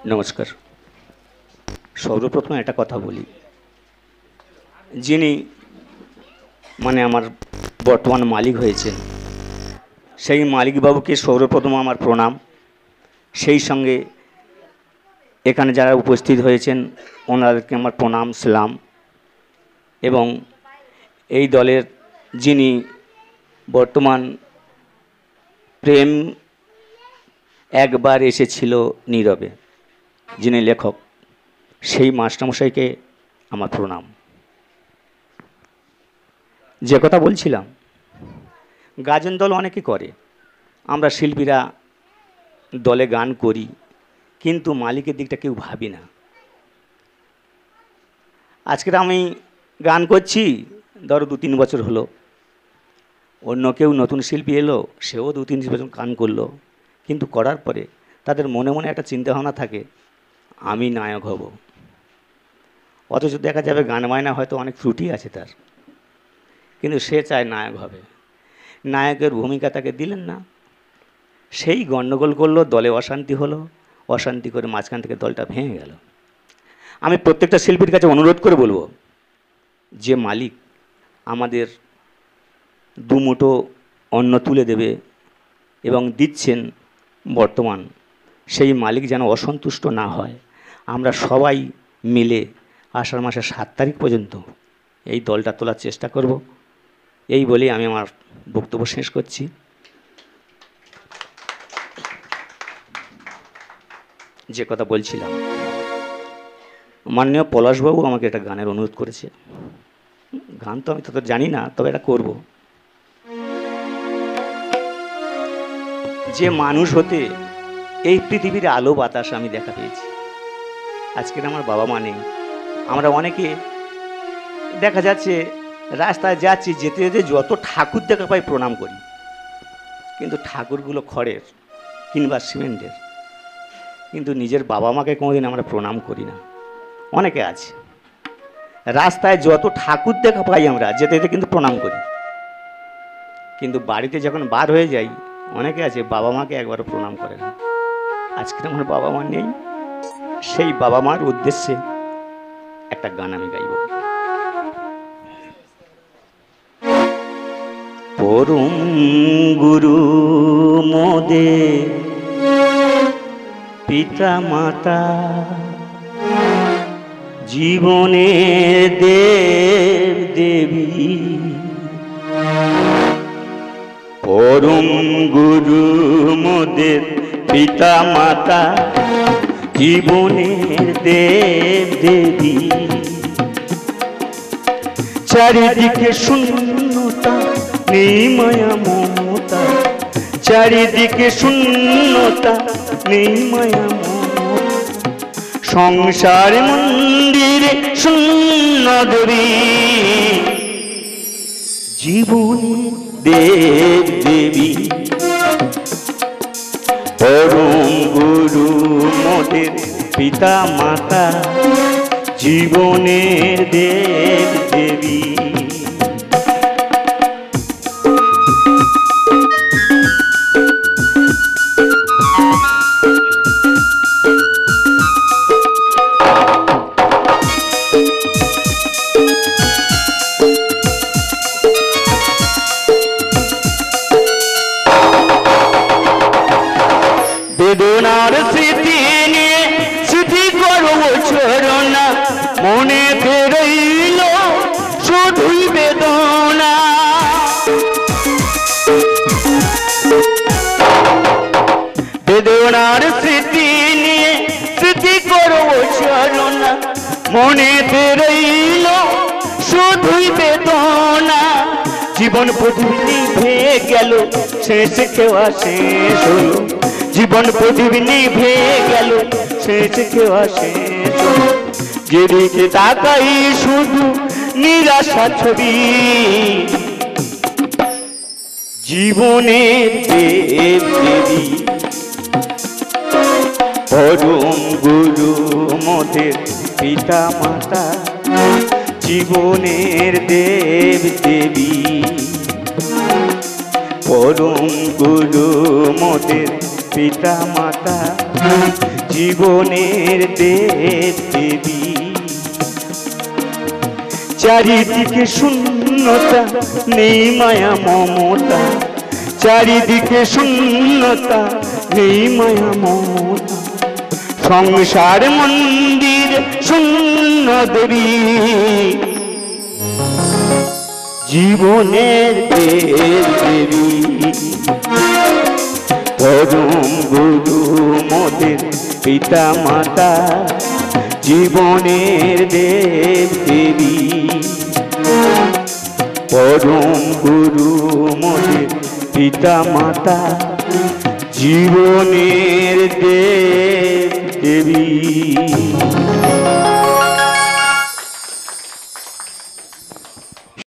নমস্কার। সর্বপ্রথম একটা কথা বলি, যিনি আমার বর্তমান মালিক হয়েছেন সেই মালিকবাবুকে সর্বপ্রথম আমার প্রণাম। সেই সঙ্গে এখানে যারা উপস্থিত হয়েছেন ওনাদেরকে আমার প্রণাম সালাম। এবং এই দলের যিনি বর্তমান প্রেম একবার এসেছিল নীরবে, যিনি লেখক, সেই মাস্টারমশাইকে আমার প্রণাম। যে কথা বলছিলাম, গাজন দল অনেকে করে, আমরা শিল্পীরা দলে গান করি, কিন্তু মালিকের দিকটা কেউ ভাবি না। আজকের আমি গান করছি, ধরো 2-3 বছর হলো, অন্য কেউ নতুন শিল্পী এলো, সেও 2-3 বছর গান করলো, কিন্তু করার পরে তাদের মনে মনে একটা চিন্তাভাবনা থাকে আমি নায়ক হব। অথচ দেখা যাবে গান বায়না হয়তো অনেক ত্রুটি আছে তার, কিন্তু সে চায় নায়ক হবে। নায়কের ভূমিকা তাকে দিলেন না, সেই গণ্ডগোল করলো, দলে অশান্তি হলো, অশান্তি করে মাঝখান থেকে দলটা ভেঙে গেল। আমি প্রত্যেকটা শিল্পীর কাছে অনুরোধ করে বলবো, যে মালিক আমাদের দুমুঠো অন্ন তুলে দেবে এবং দিচ্ছেন বর্তমান, সেই মালিক যেন অসন্তুষ্ট না হয়। আমরা সবাই মিলে আষাঢ় মাসের 7 তারিখ পর্যন্ত এই দলটা তোলার চেষ্টা করব। এই বলেই আমি আমার বক্তব্য শেষ করছি। যে কথা বলছিলাম, মাননীয় পলাশবাবু আমাকে একটা গানের অনুরোধ করেছে। গান তো আমি তো জানি না, তবে এটা করব। যে মানুষ হতে এই পৃথিবীর আলো বাতাস আমি দেখা পেয়েছি, আজকের আমার বাবা মা নেই। আমরা অনেকে দেখা যাচ্ছে রাস্তায় যাচ্ছি, যেতে যেতে যত ঠাকুর দেখা পাই প্রণাম করি, কিন্তু ঠাকুরগুলো খড়ের কিংবা সিমেন্টের, কিন্তু নিজের বাবা মাকে কোনোদিন আমরা প্রণাম করি না। অনেকে আছে রাস্তায় যত ঠাকুর দেখা পাই আমরা যেতে যেতে কিন্তু প্রণাম করি, কিন্তু বাড়িতে যখন বার হয়ে যাই অনেকে আছে বাবা মাকে একবারও প্রণাম করে না। আজকে আমার বাবা মা নেই, সেই বাবা মার উদ্দেশ্যে একটা গান আমি গাইব। পরম গুরু মোদের পিতা মাতা, জীবনের দেব দেবী, পরম গুরু মোদের পিতা মাতা, জীবনের দেব দেবী। চারিদিকে শূন্যতা, নেই মায়া মমতা, চারিদিকে শূন্যতা, নেই মায়া মমতা, সংসার মন্দিরে শূন্য দরি, জীবনের দেব দেবী, পরম গুরু মোদের পিতা মাতা, জীবনের দেব দেবী। বেদনার স্মৃতি নিয়ে স্মৃতি করব ছড়না, মনে রইল শুধুই বেদনা। বেদনার স্মৃতি নিয়ে স্মৃতি করব ছড়না, মনে রইল শুধুই বেদনা। জীবন প্রদীপ নিভে গেল, শেষ কেওয়া শেষ হলো, জীবন প্রদীপ নিভে গেল, শেষ কেওয়া শেষ হলো। যেদিকে তাকাই শুধু নিরাশা ছবি, জীবনের দেব দেবী, পরম গুরু মোদের পিতা মাতা, জীবনের দেব দেবী, পরম গুরু মোদের পিতা মাতা জীবনের দেব দেবী। চারিদিকে শূন্যতা, নেই মায়া মমতা, চারিদিকে শূন্যতা, নেই মায়া মমতা। সংসার মন্দির শূন্য দেবী, জীবনের দেব দেবী। পরম গুরু মোদের পিতা মাতা জীবনের দেব দেবী। পরম গুরু মোদের পিতা মাতা জীবনের দেব দেবী।